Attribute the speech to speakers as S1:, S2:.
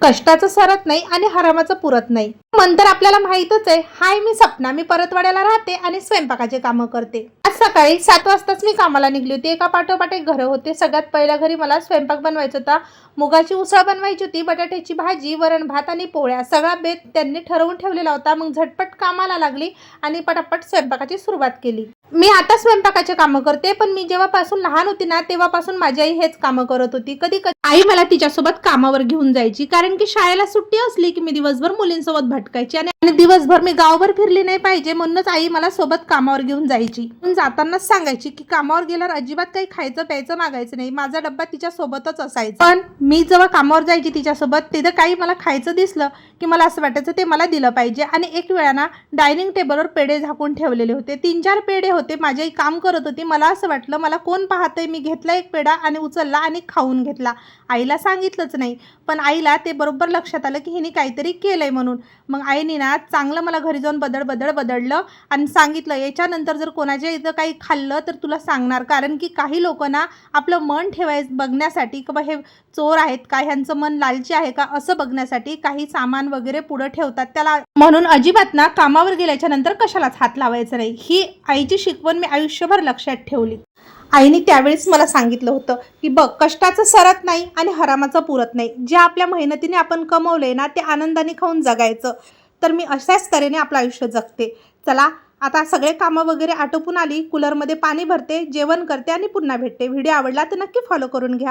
S1: कष्टाचं सरत नाही आणि हरामाचं पुरत नाही. नंतर आपल्याला माहीतच आहे. हाय, मी सपना. मी परतवाड्याला राहते आणि स्वयंपाकाचे कामं करते. आज सकाळी 7 वाजताच मी कामाला निघली होती. एका पाठोपाठ एक घरं होते. सगळ्यात पहिल्या घरी मला स्वयंपाक बनवायचा होता. मुगाची उसळ बनवायची होती, बटाट्याची भाजी, वरण भात आणि पोळ्या. सगळा बेत त्यांनी ठरवून ठेवलेला होता. मग झटपट कामाला लागली आणि पटापट स्वयंपाकाची सुरुवात केली. मी आता स्वयंपाकाचे कामं करते, पण मी जेव्हापासून लहान होती ना तेव्हापासून माझी आई हेच कामं करत होती. कधी कधी आई मला तिच्यासोबत कामावर घेऊन जायची, कारण की शाळेला सुट्टी असली की मी दिवसभर मुलींसोबत भटकायची आणि दिवसभर मी गावभर फिरली नाही पाहिजे म्हणूनच आई मला सोबत कामावर घेऊन जायची. जातानाच सांगायची की कामावर गेल्यावर अजिबात काही खायचं प्यायचं मागायचं नाही. माझा डब्बा तिच्या सोबतच असायचा. पण मी जेव्हा कामावर जायची तिच्यासोबत, तिथं काही मला खायचं दिसलं की मला असं वाटायचं ते मला दिलं पाहिजे. आणि एक वेळा ना डायनिंग टेबलवर पेढे झाकून ठेवलेले होते. 3-4 पेढे होते. माझी आई काम करत होती. मला असं वाटलं मला कोण पाहतंय. मी घेतला एक पेढा आणि उचलला आणि खाऊन घेतला. आईला सांगितलंच नाही, पण आईला ते बरोबर लक्षात आलं की हिने काहीतरी केलंय म्हणून. मग आईने ना चांगलं मला घरी जाऊन बदडलं आणि सांगितलं, याच्यानंतर जर कोणाच्या इथं काही खाल्लं तर तुला सांगणार. कारण की काही लोक ना आपलं मन बघण्यासाठी की हे चोर आहेत का, ह्यांचं मन लालची आहे का, असं बघण्यासाठी काही सामान वगैरे पुढं ठेवतात. त्याला म्हणून अजिबात ना कामावर गेल्याच्या नंतर कशालाच हात लावायचं नाही. ही आईची शिकवण मी आयुष्यभर लक्षात ठेवली. आईने त्यावेळेस मला सांगितलं होतं की बघ, कष्टाचं सरत नाही आणि हरामाचं पुरत नाही. जे आपल्या मेहनतीने आपण कमवलंय ना ते आनंदाने खाऊन जगायचं. तर मी अशाच तऱ्हेने आपलं आयुष्य जगते. चला, आता सगळे कामं वगैरे आटोपून आली, कूलरमध्ये पाणी भरते, जेवण करते आणि पुन्हा भेटते. व्हिडिओ आवडला तर नक्की फॉलो करून घ्या.